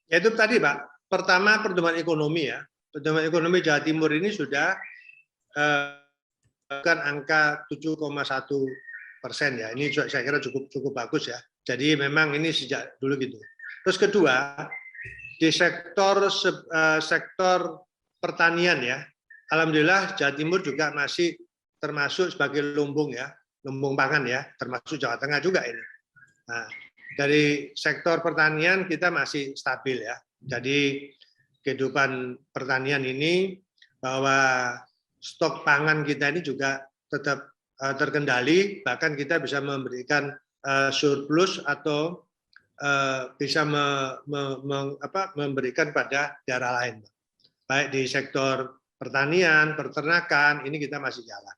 Ya itu tadi Pak, pertama pertumbuhan ekonomi ya. Pertumbuhan ekonomi Jawa Timur ini sudah kan angka 7,1% ya. Ini saya kira cukup bagus ya. Jadi memang ini sejak dulu gitu. Terus kedua, di sektor pertanian ya, alhamdulillah Jawa Timur juga masih termasuk sebagai lumbung ya, lumbung pangan ya, termasuk Jawa Tengah juga ini. Nah, dari sektor pertanian kita masih stabil ya. Jadi kehidupan pertanian ini bahwa stok pangan kita ini juga tetap terkendali, bahkan kita bisa memberikan surplus atau bisa memberikan pada daerah lain. Baik di sektor pertanian, peternakan, ini kita masih jalan.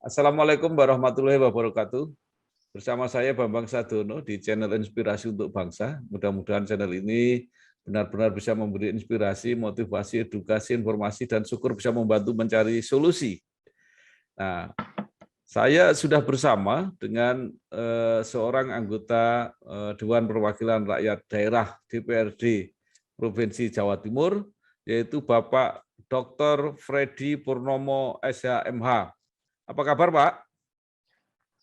Assalamualaikum warahmatullahi wabarakatuh. Bersama saya Bambang Sadono di channel Inspirasi untuk Bangsa. Mudah-mudahan channel ini benar-benar bisa memberi inspirasi, motivasi, edukasi, informasi, dan syukur bisa membantu mencari solusi. Nah, saya sudah bersama dengan seorang anggota Dewan Perwakilan Rakyat Daerah DPRD Provinsi Jawa Timur, yaitu Bapak Dr. Freddy Purnomo SHMH. Apa kabar, Pak?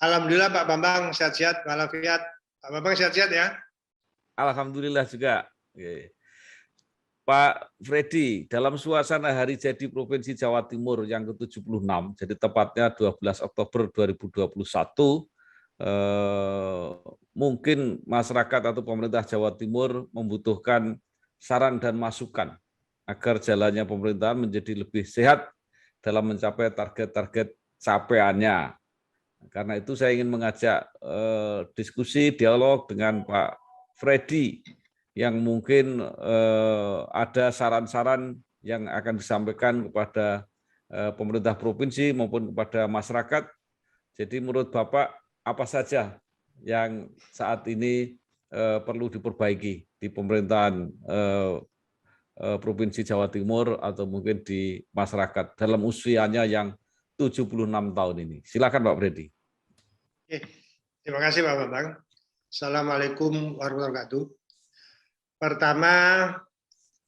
Alhamdulillah Pak Bambang sehat-sehat, walafiat. Pak Bambang sehat-sehat ya? Alhamdulillah juga. Pak Freddy, dalam suasana Hari Jadi Provinsi Jawa Timur yang ke-76, jadi tepatnya 12 Oktober 2021, mungkin masyarakat atau pemerintah Jawa Timur membutuhkan saran dan masukan agar jalannya pemerintahan menjadi lebih sehat dalam mencapai target-target capaiannya. Karena itu saya ingin mengajak diskusi, dialog dengan Pak Freddy yang mungkin ada saran-saran yang akan disampaikan kepada pemerintah provinsi maupun kepada masyarakat. Jadi menurut Bapak, apa saja yang saat ini perlu diperbaiki di pemerintahan Provinsi Jawa Timur atau mungkin di masyarakat dalam usianya yang 76 tahun ini. Silakan Pak Freddy. Terima kasih Pak Bambang. Assalamualaikum warahmatullahi wabarakatuh. Pertama,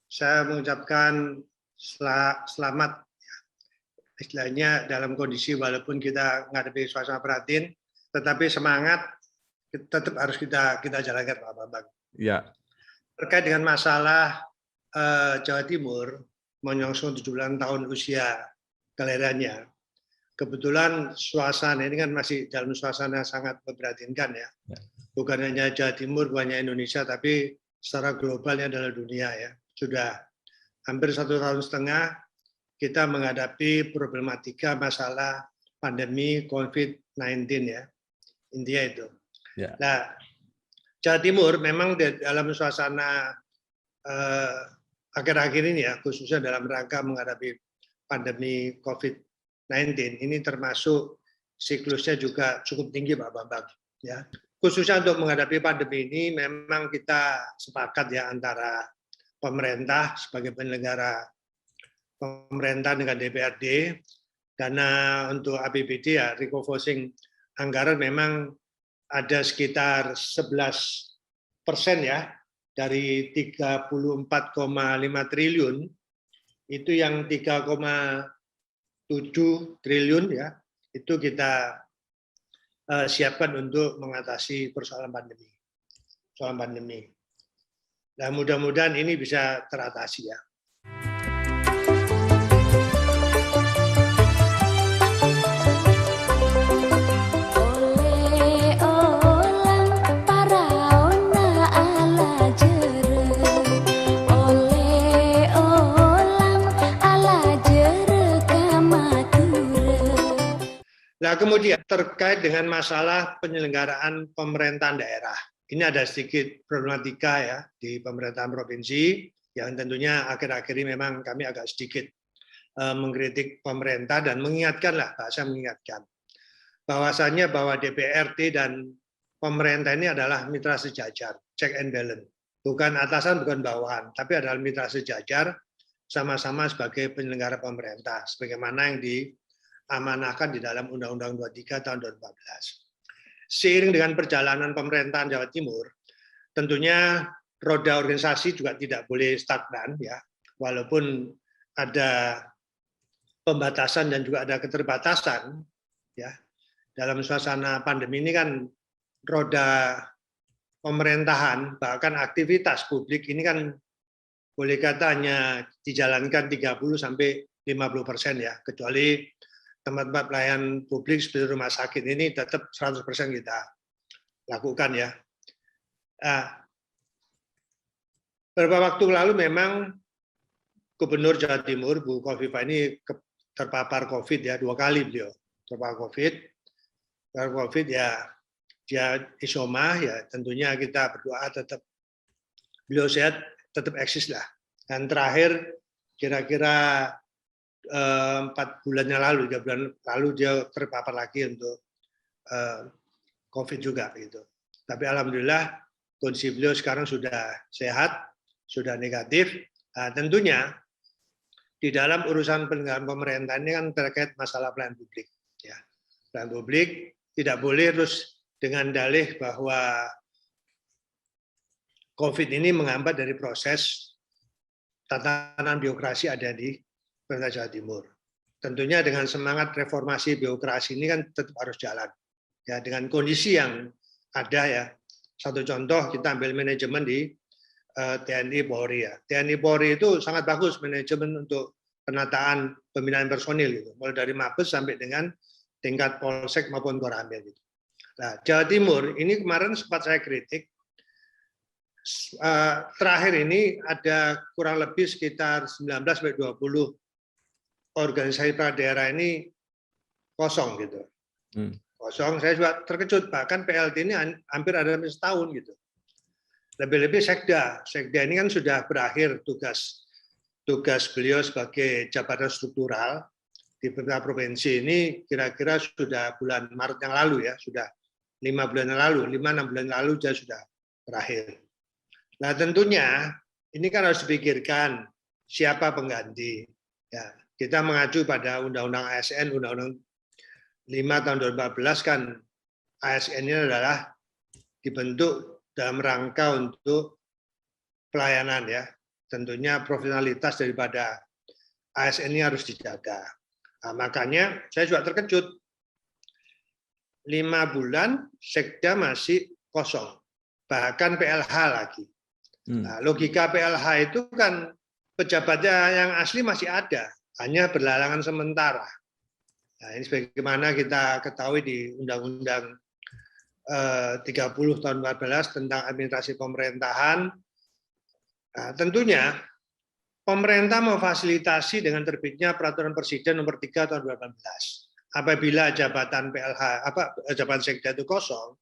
saya mengucapkan selamat, istilahnya dalam kondisi walaupun kita menghadapi suasana prihatin, tetapi semangat tetap harus kita jalankan Pak Bambang. Ya. Terkait dengan masalah Jawa Timur menyongsong 76 tahun usia kelahirannya. Kebetulan suasana ini kan masih dalam suasana sangat memprihatinkan ya. Bukan hanya Jawa Timur, bukan hanya Indonesia, tapi secara globalnya adalah dunia ya. Sudah hampir 1,5 tahun kita menghadapi problematika masalah pandemi COVID-19 ya. Intinya itu. Ya. Nah, Jawa Timur memang dalam suasana akhir-akhir ini ya, khususnya dalam rangka menghadapi pandemi COVID-19 ini termasuk siklusnya juga cukup tinggi Pak Bambang ya. Khususnya untuk menghadapi pandemi ini memang kita sepakat ya antara pemerintah sebagai penyelenggara pemerintah dengan DPRD, dana untuk APBD ya refocusing anggaran memang ada sekitar 11% ya dari 34,5 triliun itu yang 3,7 triliun ya, itu kita siapkan untuk mengatasi persoalan pandemi. Nah, mudah-mudahan ini bisa teratasi ya. Nah, Kemudian terkait dengan masalah penyelenggaraan pemerintahan daerah. Ini ada sedikit problematika ya di pemerintahan provinsi yang tentunya akhir-akhir ini memang kami agak sedikit mengkritik pemerintah dan mengingatkanlah, bahasa mengingatkan bahwasannya bahwa DPRD dan pemerintah ini adalah mitra sejajar, check and balance. Bukan atasan, bukan bawahan, tapi adalah mitra sejajar sama-sama sebagai penyelenggara pemerintah, sebagaimana yang diamanahkan di dalam Undang-Undang 23 tahun 2014. Seiring dengan perjalanan pemerintahan Jawa Timur, tentunya roda organisasi juga tidak boleh stagnan, ya, walaupun ada pembatasan dan juga ada keterbatasan, ya. Dalam suasana pandemi ini kan roda pemerintahan, bahkan aktivitas publik ini kan boleh kata hanya dijalankan 30 sampai 50% ya, kecuali tempat-tempat pelayanan publik seperti rumah sakit ini tetap 100% kita lakukan ya. Beberapa waktu lalu memang Gubernur Jawa Timur, Bu Khofifah ini terpapar COVID ya, 2 kali beliau terpapar COVID. COVID ya, dia isoma ya, tentunya kita berdoa tetap beliau sehat, tetap eksis lah. Dan terakhir kira-kira 4 bulan yang lalu, 3 bulan lalu dia terpapar lagi untuk COVID juga gitu. Tapi alhamdulillah kondisi beliau sekarang sudah sehat, sudah negatif. Nah, tentunya di dalam urusan penyelenggaraan pemerintahan ini kan terkait masalah pelayanan publik. Ya. Pelayanan publik tidak boleh terus dengan dalih bahwa COVID ini menghambat dari proses tatanan birokrasi ada di pemerintah Jawa Timur. Tentunya dengan semangat reformasi birokrasi ini kan tetap harus jalan. Ya, dengan kondisi yang ada ya. Satu contoh kita ambil manajemen di TNI Polri ya. TNI Polri itu sangat bagus manajemen untuk penataan pembinaan personil gitu. Mulai dari Mabes sampai dengan tingkat Polsek maupun Koramil gitu. Nah, Jawa Timur ini kemarin sempat saya kritik. Terakhir ini ada kurang lebih sekitar 19-20 organisasi daerah ini kosong gitu. Kosong, saya juga terkejut, bahkan PLT ini hampir ada setahun gitu. Lebih-lebih Sekda ini kan sudah berakhir tugas beliau sebagai jabatan struktural di pemerintah provinsi ini kira-kira sudah bulan Maret yang lalu ya, sudah 5 bulan yang lalu, 5-6 bulan lalu dia sudah berakhir. Nah tentunya ini kan harus dipikirkan siapa pengganti. Ya, kita mengacu pada Undang-Undang ASN, Undang-Undang 5 tahun 2014 kan ASN ini adalah dibentuk dalam rangka untuk pelayanan ya. Tentunya profesionalitas daripada ASN ini harus dijaga. Nah, makanya saya juga terkejut. 5 bulan Sekda masih kosong. Bahkan PLH lagi. Nah, logika PLH itu kan pejabatnya yang asli masih ada, hanya berlalangan sementara. Nah, ini sebagaimana kita ketahui di Undang-Undang 30 tahun 14 tentang administrasi pemerintahan. Nah, tentunya pemerintah memfasilitasi dengan terbitnya Peraturan Presiden Nomor 3 tahun 2018. Apabila jabatan PLH jabatan Sekda itu kosong,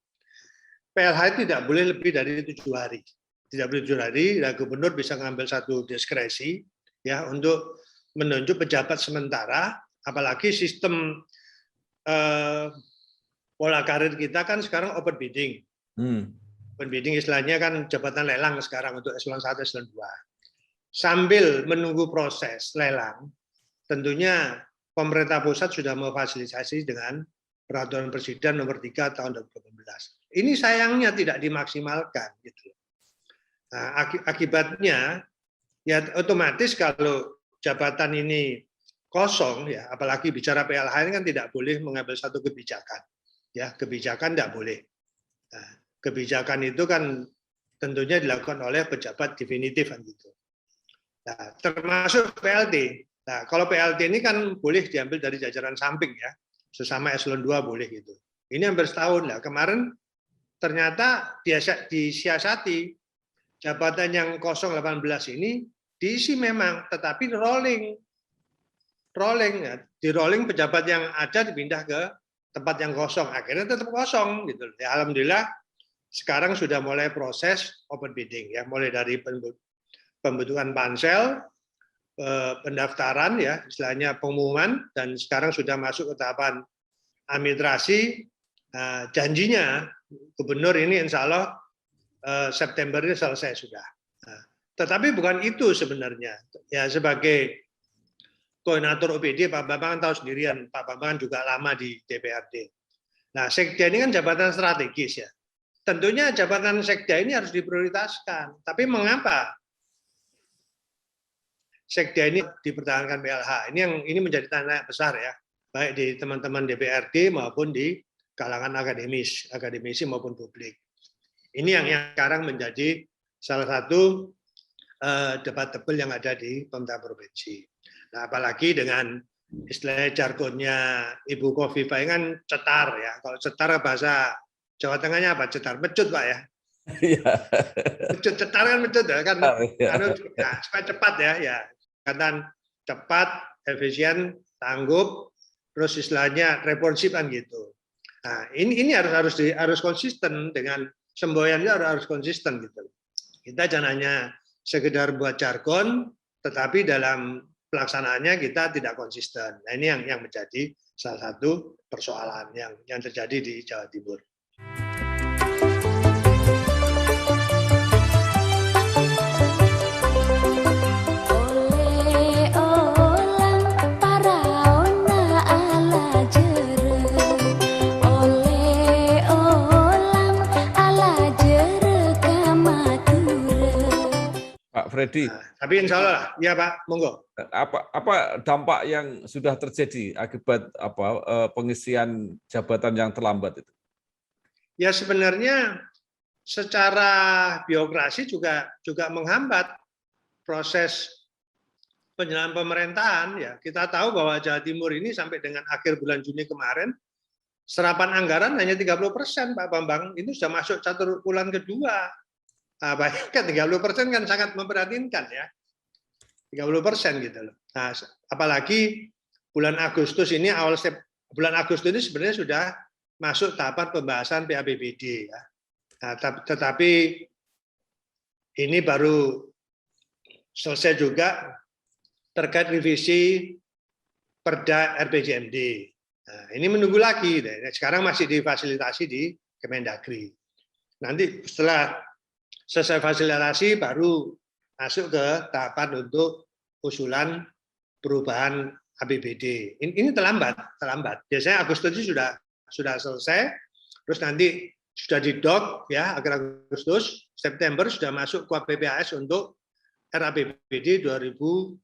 PLH itu tidak boleh lebih dari 7 hari. Tidak boleh 7 hari, dan gubernur bisa mengambil satu diskresi ya untuk menunjuk pejabat sementara, apalagi sistem pola karir kita kan sekarang open bidding. Open bidding istilahnya kan jabatan lelang sekarang untuk eselon 1, eselon 2. Sambil menunggu proses lelang, tentunya pemerintah pusat sudah memfasilitasi dengan Peraturan Presiden Nomor 3 tahun 2018. Ini sayangnya tidak dimaksimalkan gitu. Nah, akibatnya ya otomatis kalau jabatan ini kosong ya, apalagi bicara PLH ini kan tidak boleh mengambil satu kebijakan. Ya, kebijakan tidak boleh. Nah, kebijakan itu kan tentunya dilakukan oleh pejabat definitif kan gitu. Nah, termasuk PLT. Nah, kalau PLT ini kan boleh diambil dari jajaran samping ya, sesama eselon 2 boleh gitu. Ini hampir setahun lah. Kemarin ternyata disiasati jabatan yang 018 ini diisi memang, tetapi rolling ya. Di rolling pejabat yang ada dipindah ke tempat yang kosong, akhirnya tetap kosong gitu. Ya, alhamdulillah sekarang sudah mulai proses open bidding ya, mulai dari pembentukan pansel, pendaftaran ya, istilahnya pengumuman, dan sekarang sudah masuk ke tahapan administrasi. Janjinya gubernur ini insya Allah September ini selesai sudah. Tetapi bukan itu sebenarnya. Ya, sebagai koordinator OPD, Pak Bambang tahu sendirian, Pak Bambang juga lama di DPRD. Nah, sekda ini kan jabatan strategis ya. Tentunya jabatan sekda ini harus diprioritaskan. Tapi mengapa sekda ini dipertahankan PLH? Ini menjadi tanya besar ya, baik di teman-teman DPRD maupun di kalangan akademisi maupun publik. Ini yang sekarang menjadi salah satu debatable yang ada di pemerintah provinsi. Nah, apalagi dengan istilahnya jargonnya Ibu Khofifah ini kan cetar ya. Kalau cetar bahasa Jawa Tengahnya apa? Cetar, mecut Pak ya. Mecut, cetar kan mecut ya kan. Nah, supaya cepat ya. Katan cepat, efisien, tanggup, terus istilahnya responsif kan gitu. Nah, ini harus konsisten dengan semboyannya, harus konsisten gitu. Kita jangan hanya sekedar buat jargon, tetapi dalam pelaksanaannya kita tidak konsisten. Nah, ini yang menjadi salah satu persoalan yang terjadi di Jawa Timur. Pak Freddy, Tapi insya Allah, ya Pak, monggo. Apa dampak yang sudah terjadi akibat pengisian jabatan yang terlambat itu? Ya sebenarnya secara birokrasi juga menghambat proses penyelenggaraan pemerintahan. Ya, kita tahu bahwa Jawa Timur ini sampai dengan akhir bulan Juni kemarin serapan anggaran hanya 30%, Pak Bambang. Itu sudah masuk catur bulan kedua. Nah, bayangkan 30% kan sangat memprihatinkan ya. 30% gitu loh. Nah, apalagi bulan Agustus ini, bulan Agustus ini sebenarnya sudah masuk tahapan pembahasan PAPBD ya. Nah, tetapi ini baru selesai juga terkait revisi Perda RPJMD. Nah, ini menunggu lagi. Sekarang masih difasilitasi di Kemendagri. Nanti setelah selesai fasilitasi baru masuk ke tahapan untuk usulan perubahan APBD. Ini terlambat. Biasanya Agustus itu sudah selesai, terus nanti sudah didok ya akhir Agustus, September sudah masuk ke PPAS untuk RAPBD 2022.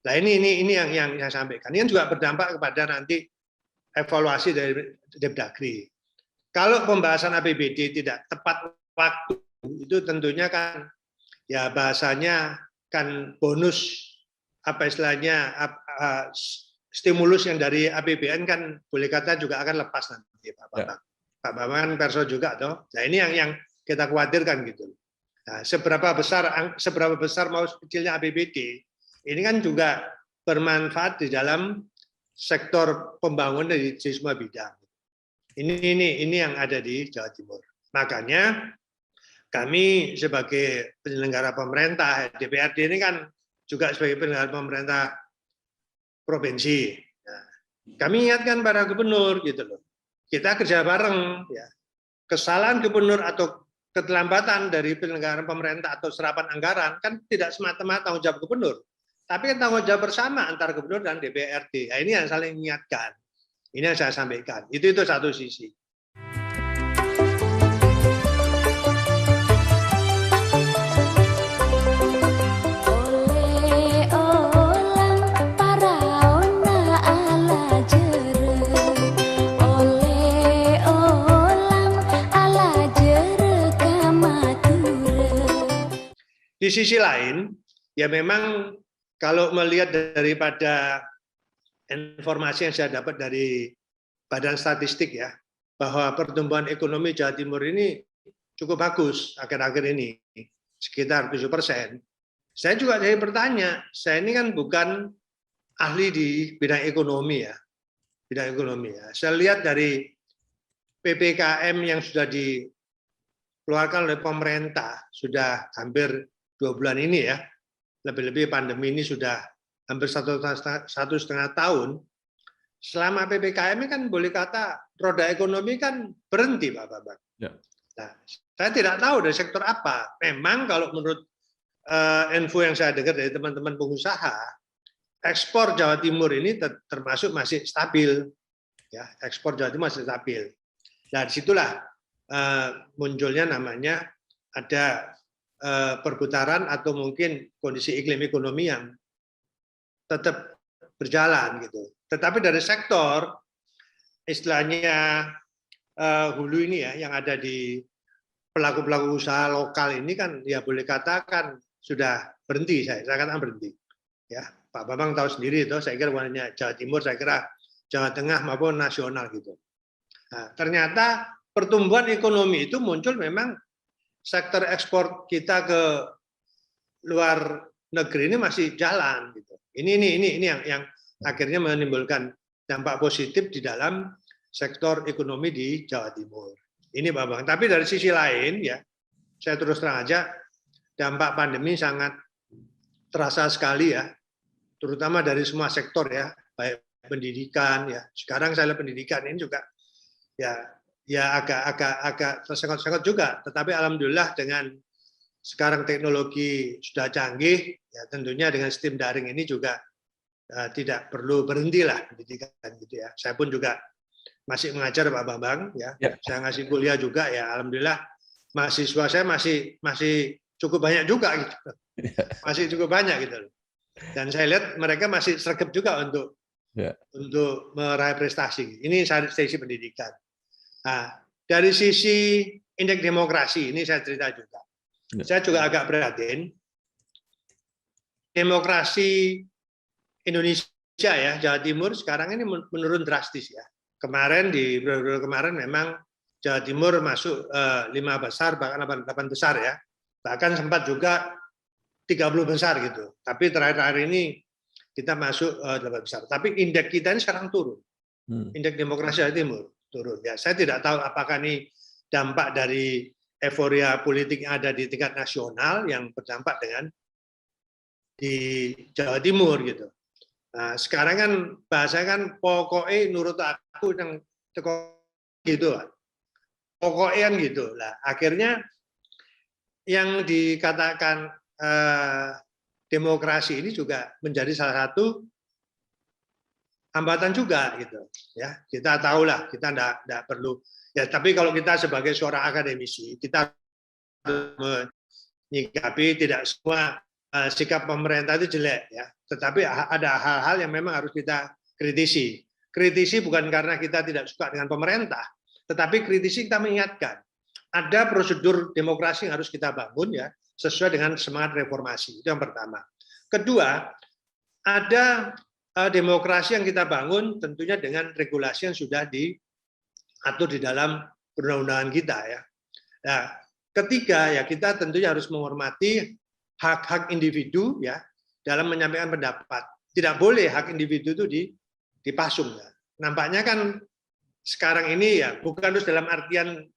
Nah ini yang saya sampaikan. Ini juga berdampak kepada nanti evaluasi dari Depdagri. Kalau pembahasan APBD tidak tepat waktu, itu tentunya kan ya bahasanya kan bonus apa istilahnya stimulus yang dari APBN kan boleh kata juga akan lepas nanti Pak Bambang. Ya. Pak Bambang Perso juga toh. Nah ini yang kita khawatirkan gitu. Nah, seberapa besar mau kecilnya APBD ini kan juga bermanfaat di dalam sektor pembangunan di semua bidang. Ini yang ada di Jawa Timur. Makanya kami sebagai penyelenggara pemerintah, DPRD ini kan juga sebagai penyelenggara pemerintah provinsi. Nah, kami ingatkan para gubernur gitu loh. Kita kerja bareng ya. Kesalahan gubernur atau keterlambatan dari penyelenggaraan pemerintah atau serapan anggaran kan tidak semata-mata tanggung jawab gubernur, tapi tanggung jawab bersama antara gubernur dan DPRD. Nah, ini yang saling mengingatkan. Ini yang saya sampaikan. Itu satu sisi. Di sisi lain, ya memang kalau melihat daripada informasi yang saya dapat dari Badan Statistik ya, bahwa pertumbuhan ekonomi Jawa Timur ini cukup bagus akhir-akhir ini, sekitar 7%. Saya juga jadi bertanya, saya ini kan bukan ahli di bidang ekonomi ya, bidang ekonomi ya. Saya lihat dari PPKM yang sudah dikeluarkan oleh pemerintah sudah hampir 2 bulan ini ya, lebih-lebih pandemi ini sudah hampir 1,5 tahun. Selama PPKM ini kan boleh kata roda ekonomi kan berhenti, Pak Bambang. Ya. Nah, saya tidak tahu dari sektor apa. Memang kalau menurut info yang saya dengar dari teman-teman pengusaha, ekspor Jawa Timur ini termasuk masih stabil, ya, ekspor Jawa Timur masih stabil. Nah, disitulah munculnya namanya ada perputaran atau mungkin kondisi iklim ekonomi yang tetap berjalan gitu. Tetapi dari sektor istilahnya hulu ini ya, yang ada di pelaku-pelaku usaha lokal ini kan ya boleh katakan sudah berhenti, saya katakan berhenti. Ya, Pak Bambang tahu sendiri itu, saya kira bukan hanya Jawa Timur, saya kira Jawa Tengah maupun nasional gitu. Nah, ternyata pertumbuhan ekonomi itu muncul memang sektor ekspor kita ke luar negeri ini masih jalan gitu. Ini yang akhirnya menimbulkan dampak positif di dalam sektor ekonomi di Jawa Timur. Ini Pak Bang. Tapi dari sisi lain ya, saya terus terang aja dampak pandemi sangat terasa sekali ya, terutama dari semua sektor ya, baik pendidikan ya. Sekarang saya lihat pendidikan ini juga ya agak tersengot-sengot juga. Tetapi alhamdulillah dengan sekarang teknologi sudah canggih, ya tentunya dengan sistem daring ini juga tidak perlu berhentilah pendidikan gitu ya. Saya pun juga masih mengajar Pak Bambang ya. Saya ngasih kuliah juga ya, alhamdulillah mahasiswa saya masih cukup banyak juga gitu. Masih cukup banyak gitu. Dan saya lihat mereka masih sregep juga untuk meraih prestasi. Ini dari sisi pendidikan. Nah, dari sisi indeks demokrasi ini saya cerita juga. Saya juga agak prihatin. Demokrasi Indonesia ya, Jawa Timur sekarang ini menurun drastis ya. Kemarin di periode kemarin memang Jawa Timur masuk 5 besar, bahkan 8 besar ya. Bahkan sempat juga 30 besar gitu. Tapi terakhir-terakhir ini kita masuk 8 besar. Tapi indeks kita ini sekarang turun. Indeks demokrasi Jawa Timur turun. Ya, saya tidak tahu apakah ini dampak dari euforia politik yang ada di tingkat nasional yang berdampak dengan di Jawa Timur gitu. Nah, sekarang kan bahasa kan pokoknya nurut aku yang gitu, pokoknya gitu lah. Akhirnya yang dikatakan demokrasi ini juga menjadi salah satu hambatan juga gitu. Ya, kita tahulah, kita enggak perlu. Ya, tapi kalau kita sebagai seorang akademisi, kita menyikapi tidak semua sikap pemerintah itu jelek ya, tetapi ada hal-hal yang memang harus kita kritisi. Kritisi bukan karena kita tidak suka dengan pemerintah, tetapi kritisi kita mengingatkan ada prosedur demokrasi yang harus kita bangun ya, sesuai dengan semangat reformasi. Itu yang pertama. Kedua, ada demokrasi yang kita bangun tentunya dengan regulasi yang sudah diatur di dalam perundang-undangan kita ya. Nah, ketiga ya kita tentunya harus menghormati hak-hak individu ya dalam menyampaikan pendapat. Tidak boleh hak individu itu dipasung ya. Nampaknya kan sekarang ini ya bukan terus dalam artian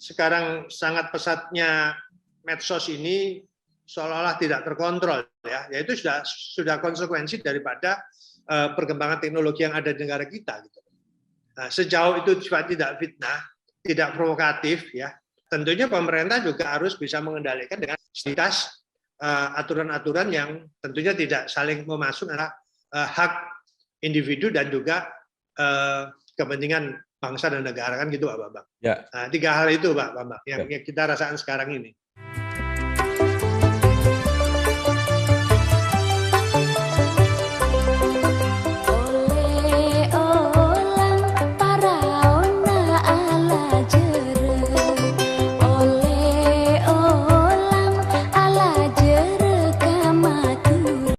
sekarang sangat pesatnya medsos ini seolah-olah tidak terkontrol ya. Yaitu sudah konsekuensi daripada perkembangan teknologi yang ada di negara kita gitu. Nah, sejauh itu tidak fitnah, tidak provokatif ya. Tentunya pemerintah juga harus bisa mengendalikan dengan striksitas aturan-aturan yang tentunya tidak saling memasukkan hak individu dan juga kepentingan bangsa dan negara kan gitu Pak Bambang. Ya. Nah, 3 hal itu Pak Bambang yang kita rasakan sekarang ini.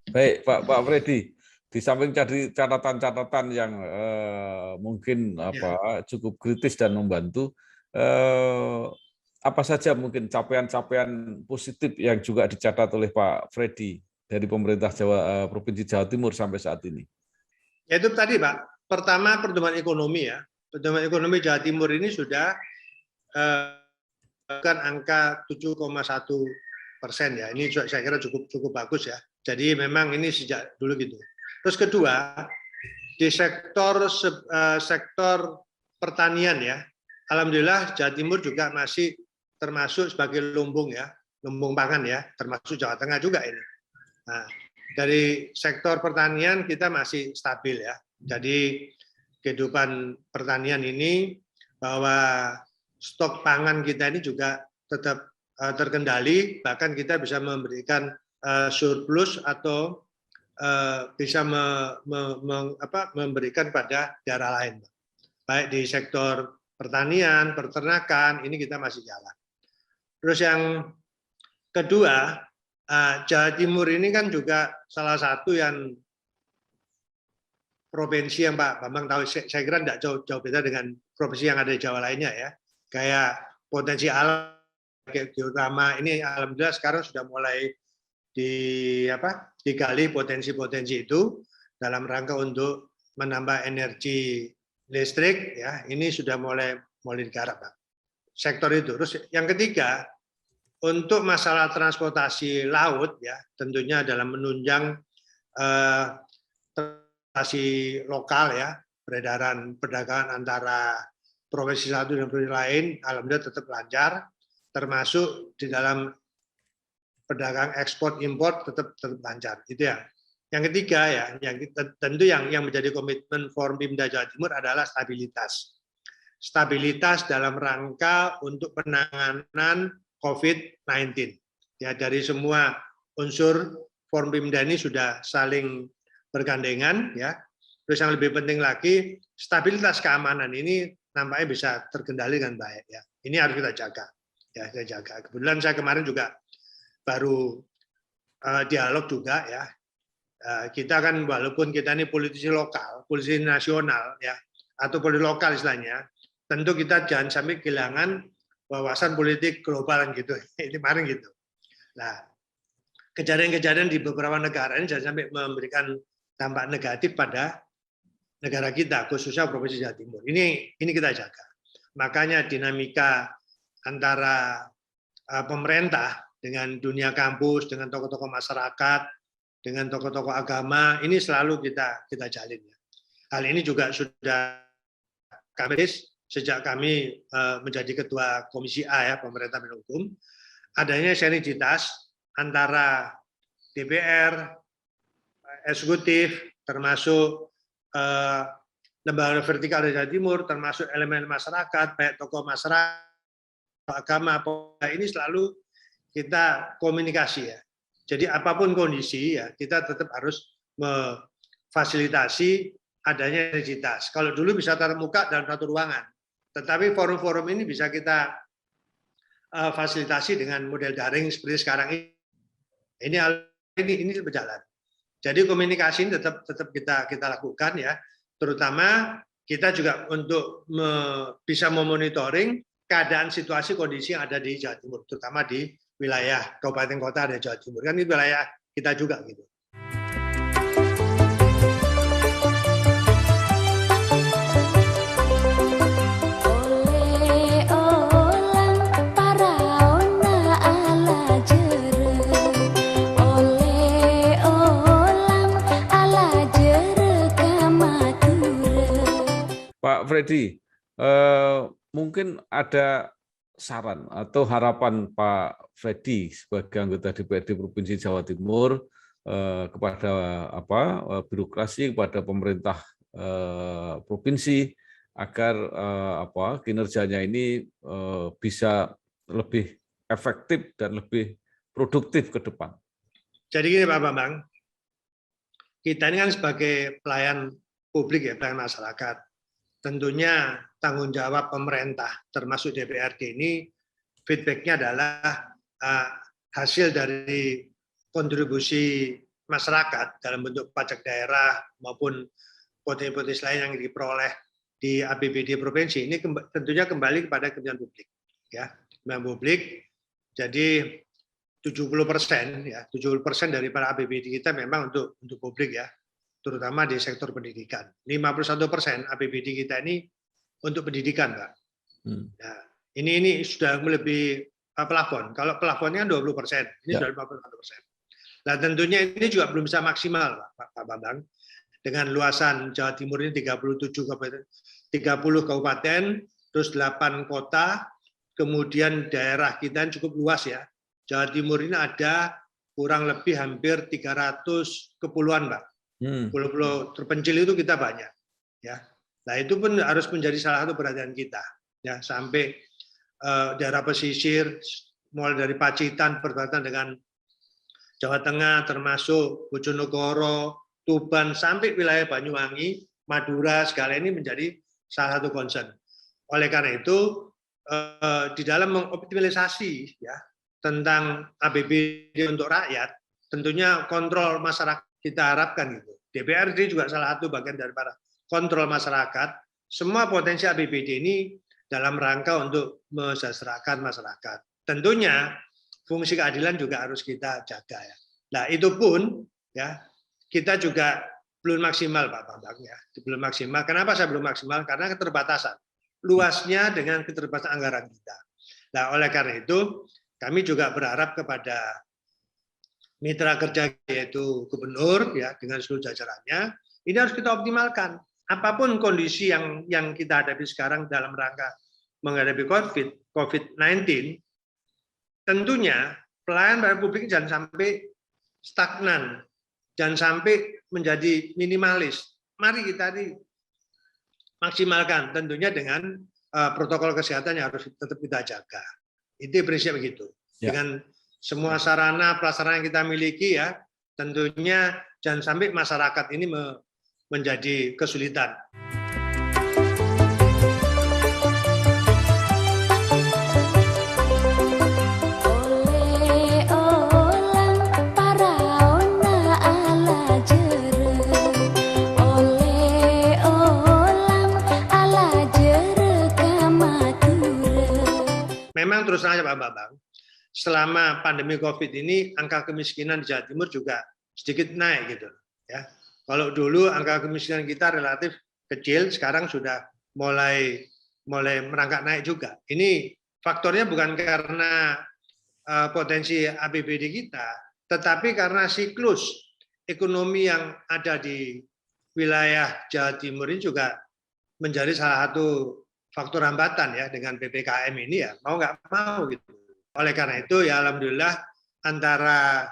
Baik, Pak Freddy, di samping catatan-catatan yang mungkin cukup kritis dan membantu, apa saja mungkin capaian-capaian positif yang juga dicatat oleh Pak Freddy dari pemerintah Provinsi Jawa Timur sampai saat ini? Ya itu tadi Pak, pertama pertumbuhan ekonomi ya. Pertumbuhan ekonomi Jawa Timur ini sudah kan angka 7,1% ya. Ini saya kira cukup bagus ya. Jadi memang ini sejak dulu gitu. Terus kedua, di sektor pertanian ya, alhamdulillah Jawa Timur juga masih termasuk sebagai lumbung ya, lumbung pangan ya, termasuk Jawa Tengah juga ini. Nah, dari sektor pertanian kita masih stabil ya. Jadi kehidupan pertanian ini bahwa stok pangan kita ini juga tetap terkendali, bahkan kita bisa memberikan surplus atau bisa memberikan pada daerah lain. Baik di sektor pertanian, peternakan, ini kita masih jalan. Terus yang kedua, Jawa Timur ini kan juga salah satu yang provinsi yang Pak Bambang tahu, saya kira tidak jauh beda dengan provinsi yang ada di Jawa lainnya ya. Kayak potensi alam, kayak geothermal ini alhamdulillah sekarang sudah mulai digali potensi-potensi itu dalam rangka untuk menambah energi listrik ya. Ini sudah mulai digarap Pak. Sektor itu. Terus yang ketiga, untuk masalah transportasi laut ya, tentunya dalam menunjang transportasi lokal ya, peredaran perdagangan antara provinsi satu dan provinsi lain, alhamdulillah tetap lancar, termasuk di dalam perdagangan ekspor impor tetap lancar. Itu ya. Yang ketiga ya, tentu yang menjadi komitmen Forum Pimda Jawa Timur adalah stabilitas. Stabilitas dalam rangka untuk penanganan COVID-19. Ya, dari semua unsur Forum Pimda ini sudah saling bergandengan ya. Terus yang lebih penting lagi, stabilitas keamanan ini nampaknya bisa terkendali dengan baik ya. Ini harus kita jaga. Ya, kita jaga. Kebetulan saya kemarin juga baru dialog juga ya. Kita kan walaupun kita ini politisi lokal, politisi nasional ya, atau politik lokal istilahnya, tentu kita jangan sampai kehilangan wawasan politik global gitu. Ini kemarin gitu. Nah, kejadian-kejadian di beberapa negara ini jangan sampai memberikan dampak negatif pada negara kita, khususnya Provinsi Jawa Timur. Ini kita jaga. Makanya dinamika antara pemerintah dengan dunia kampus, dengan tokoh-tokoh masyarakat, dengan tokoh-tokoh agama, ini selalu kita jalin. Hal ini juga sudah kami sejak kami menjadi ketua Komisi A ya, Pemerintah Bidang Hukum, adanya sinergitas antara DPR, eksekutif, termasuk lembaga vertikal di Jawa Timur, termasuk elemen masyarakat, baik tokoh masyarakat, agama, ini selalu kita komunikasi ya. Jadi apapun kondisi ya, kita tetap harus memfasilitasi adanya sinergitas. Kalau dulu bisa tatap muka dalam satu ruangan, tetapi forum-forum ini bisa kita fasilitasi dengan model daring seperti sekarang ini. Ini berjalan. Jadi komunikasi ini tetap kita lakukan ya. Terutama kita juga untuk bisa memonitoring keadaan situasi kondisi yang ada di Jawa Timur, terutama di wilayah kabupaten kota ada Jawa Timur. Kan ini wilayah kita juga gitu. Pak Freddy, mungkin ada saran atau harapan Pak Freddy sebagai anggota DPRD Provinsi Jawa Timur kepada birokrasi, kepada pemerintah provinsi agar kinerjanya ini bisa lebih efektif dan lebih produktif ke depan. Jadi gini Pak Bambang, kita ini kan sebagai pelayan publik ya, pelayan masyarakat. Tentunya tanggung jawab pemerintah termasuk DPRD ini feedback-nya adalah hasil dari kontribusi masyarakat dalam bentuk pajak daerah maupun potensi lain yang diperoleh di APBD provinsi ini tentunya kembali kepada kepentingan publik ya, kepentingan publik. Jadi 70% ya, 70% dari para APBD kita memang untuk publik ya. terutama di sektor pendidikan. 51% APBD kita ini untuk pendidikan, Pak. Nah, ini sudah melebihi plafon. Kalau plafonnya 20%, ini sudah 51%. Nah, tentunya ini juga belum bisa maksimal, Pak Bambang. Dengan luasan Jawa Timur ini 30 kabupaten, terus 8 kota, kemudian daerah kita cukup luas ya. Jawa Timur ini ada kurang lebih hampir 300 kepulauan, Pak. Pulau-pulau terpencil itu kita banyak, ya. Nah, itu pun harus menjadi salah satu perhatian kita, ya, sampai daerah pesisir, mulai dari Pacitan berbatasan dengan Jawa Tengah, termasuk Bojonegoro, Tuban, sampai wilayah Banyuwangi, Madura, segala ini menjadi salah satu concern. Oleh karena itu, di dalam mengoptimalisasi ya tentang APBD untuk rakyat, tentunya kontrol masyarakat kita harapkan gitu. DPRD juga salah satu bagian daripada kontrol masyarakat. Semua potensi APBD ini dalam rangka untuk mesejahterakan masyarakat. Tentunya fungsi keadilan juga harus kita jaga ya. Nah, itu pun ya kita juga belum maksimal, Pak Bambang ya. Belum maksimal. Kenapa saya belum maksimal? Karena keterbatasan. Luasnya dengan keterbatasan anggaran kita. Nah, oleh karena itu kami juga berharap kepada mitra kerja yaitu gubernur ya dengan seluruh jajarannya, ini harus kita optimalkan. Apapun kondisi yang kita hadapi sekarang dalam rangka menghadapi COVID-19, tentunya pelayanan pada publik jangan sampai stagnan, jangan sampai menjadi minimalis. Mari kita maksimalkan, tentunya dengan protokol kesehatan yang harus tetap kita jaga. Itu prinsip begitu. Ya. Dengan semua sarana prasarana yang kita miliki ya, tentunya jangan sampai masyarakat ini menjadi kesulitan. Memang terus saja Pak Bambang, selama pandemi COVID ini angka kemiskinan di Jawa Timur juga sedikit naik gitu ya. Kalau dulu angka kemiskinan kita relatif kecil, sekarang sudah mulai merangkak naik juga. Ini faktornya bukan karena potensi APBD kita, tetapi karena siklus ekonomi yang ada di wilayah Jawa Timur ini juga menjadi salah satu faktor hambatan ya dengan PPKM ini ya, mau nggak mau gitu. Oleh karena itu ya alhamdulillah antara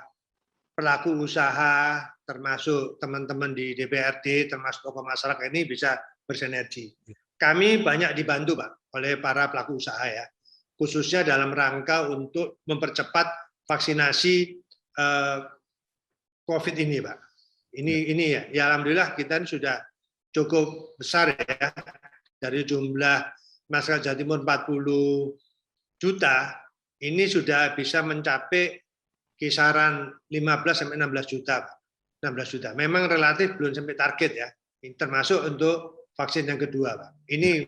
pelaku usaha termasuk teman-teman di DPRD termasuk tokoh masyarakat ini bisa bersinergi. Kami banyak dibantu Pak oleh para pelaku usaha ya, khususnya dalam rangka untuk mempercepat vaksinasi COVID ini Pak. Ini ya alhamdulillah kita sudah cukup besar ya. Dari jumlah masyarakat Jawa Timur 40 juta, ini sudah bisa mencapai kisaran 15-16 juta. 16 juta. Memang relatif belum sampai target ya, termasuk untuk vaksin yang kedua. Pak. Ini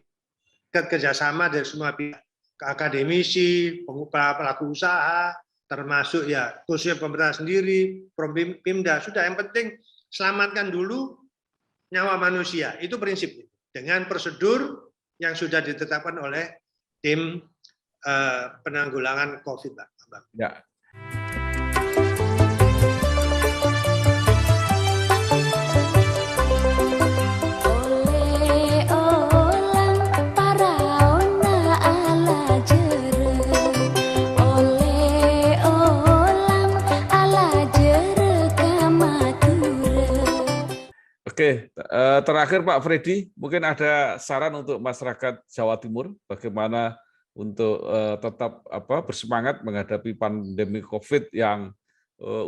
kerjasama dari semua pihak, akademisi, pelaku usaha, termasuk ya khususnya pemerintah sendiri, Pemda, sudah yang penting selamatkan dulu nyawa manusia, itu prinsip. Dengan prosedur yang sudah ditetapkan oleh tim penanggulangan COVID, Pak. Ya. Oke, terakhir Pak Freddy, mungkin ada saran untuk masyarakat Jawa Timur bagaimana untuk tetap bersemangat menghadapi pandemi COVID yang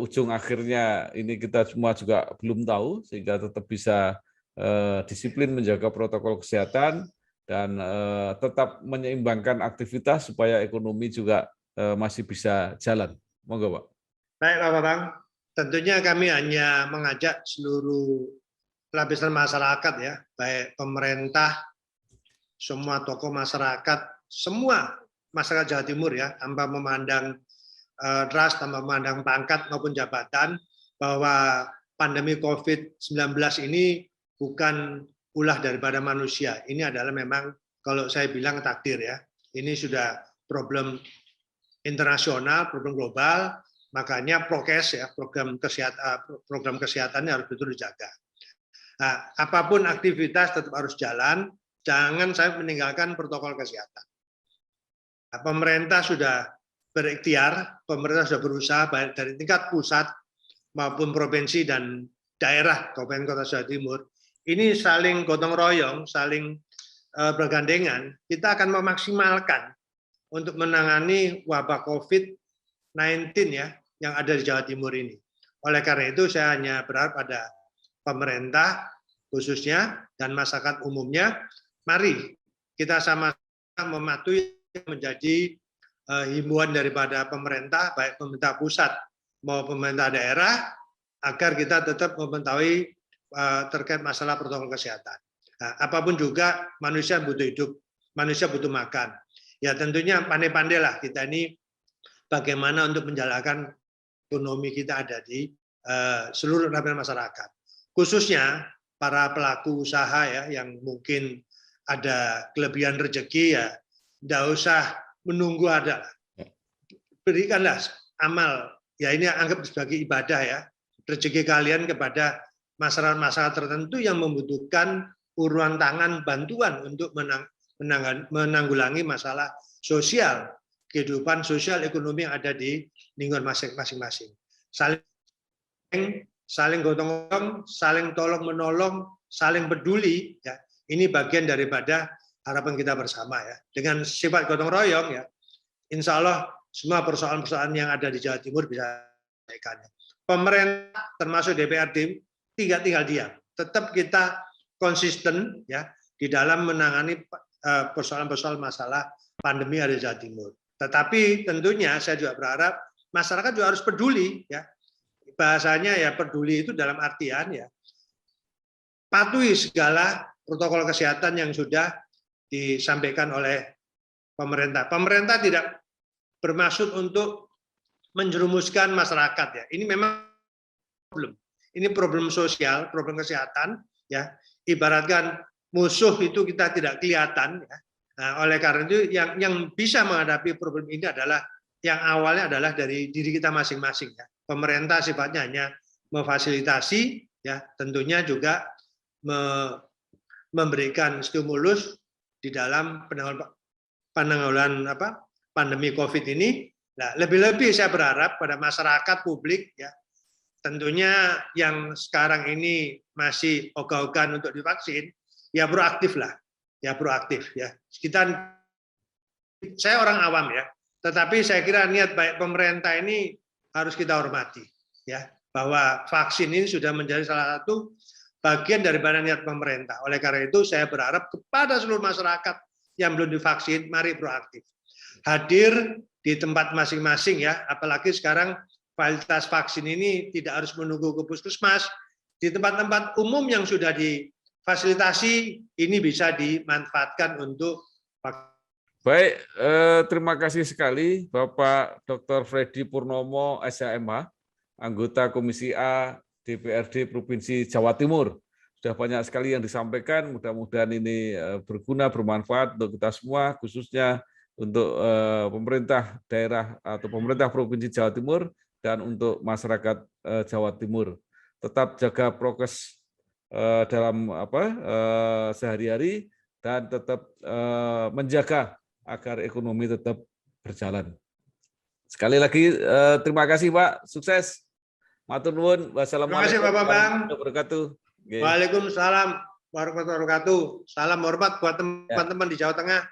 ujung akhirnya ini kita semua juga belum tahu, sehingga tetap bisa disiplin menjaga protokol kesehatan dan tetap menyeimbangkan aktivitas supaya ekonomi juga masih bisa jalan. Monggo Pak. Baik Pak Bambang, tentunya kami hanya mengajak seluruh lapisan masyarakat ya, baik pemerintah, semua tokoh masyarakat, semua masyarakat Jawa Timur ya, tanpa memandang ras, tanpa memandang pangkat maupun jabatan, bahwa pandemi COVID-19 ini bukan ulah daripada manusia. Ini adalah memang kalau saya bilang takdir ya. Ini sudah problem internasional, problem global, makanya prokes ya, program kesehatannya harus betul dijaga. Nah, apapun aktivitas tetap harus jalan, jangan saya meninggalkan protokol kesehatan. Nah, pemerintah sudah berikhtiar, pemerintah sudah berusaha baik dari tingkat pusat maupun provinsi dan daerah Kabupaten Kota Jawa Timur, ini saling gotong royong, saling bergandengan, kita akan memaksimalkan untuk menangani wabah COVID-19 ya yang ada di Jawa Timur ini. Oleh karena itu saya hanya berharap pada pemerintah khususnya dan masyarakat umumnya, mari kita sama-sama mematuhi menjadi himbauan daripada pemerintah, baik pemerintah pusat maupun pemerintah daerah, agar kita tetap mengetahui terkait masalah protokol kesehatan. Nah, apapun juga manusia butuh hidup, manusia butuh makan. Ya tentunya pandai-pandailah kita ini bagaimana untuk menjalankan ekonomi kita ada di seluruh lapisan masyarakat. Khususnya para pelaku usaha ya yang mungkin ada kelebihan rezeki ya tidak usah menunggu ada. Berikanlah amal, ya ini anggap sebagai ibadah ya, rezeki kalian kepada masyarakat tertentu yang membutuhkan uluran tangan bantuan untuk menanggulangi masalah sosial, kehidupan sosial ekonomi yang ada di lingkungan masing-masing. Saling gotong royong, saling tolong menolong, saling peduli ya. Ini bagian daripada harapan kita bersama ya. Dengan sifat gotong royong ya, insya Allah semua persoalan-persoalan yang ada di Jawa Timur bisa diselesaikan. Pemerintah termasuk DPRD tidak tinggal diam. Tetap kita konsisten ya di dalam menangani persoalan-persoalan masalah pandemi ada di Jawa Timur. Tetapi tentunya saya juga berharap masyarakat juga harus peduli ya. Bahasanya ya peduli itu dalam artian ya patuhi segala protokol kesehatan yang sudah disampaikan oleh pemerintah. Pemerintah tidak bermaksud untuk menjerumuskan masyarakat ya. Ini memang problem. Ini problem sosial, problem kesehatan ya. Ibaratkan musuh itu kita tidak kelihatan ya. Nah, oleh karena itu yang bisa menghadapi problem ini adalah yang awalnya adalah dari diri kita masing-masing ya. Pemerintah sifatnya hanya memfasilitasi ya, tentunya juga memberikan stimulus di dalam penanggulangan pandemi Covid ini. Nah, lebih-lebih saya berharap pada masyarakat publik ya, tentunya yang sekarang ini masih ogah-ogahan untuk divaksin, ya proaktif lah, ya proaktif ya. Saya orang awam ya, tetapi saya kira niat baik pemerintah ini harus kita hormati ya, bahwa vaksin ini sudah menjadi salah satu bagian daripada niat pemerintah. Oleh karena itu saya berharap kepada seluruh masyarakat yang belum divaksin, mari proaktif. Hadir di tempat masing-masing ya, apalagi sekarang fasilitas vaksin ini tidak harus menunggu ke puskesmas, di tempat-tempat umum yang sudah difasilitasi ini bisa dimanfaatkan untuk vaksin. Baik, terima kasih sekali Bapak Dr. Freddy Purnomo, SHMH, anggota Komisi A DPRD Provinsi Jawa Timur. Sudah banyak sekali yang disampaikan, mudah-mudahan ini berguna, bermanfaat untuk kita semua, khususnya untuk pemerintah daerah atau pemerintah Provinsi Jawa Timur dan untuk masyarakat Jawa Timur. Tetap jaga prokes dalam sehari-hari dan tetap menjaga agar ekonomi tetap berjalan. Sekali lagi terima kasih Pak, sukses. Matur nuwun. Wassalamualaikum warahmatullahi wabarakatuh. Waalaikumsalam warahmatullahi wabarakatuh. Salam hormat buat teman-teman di Jawa Tengah.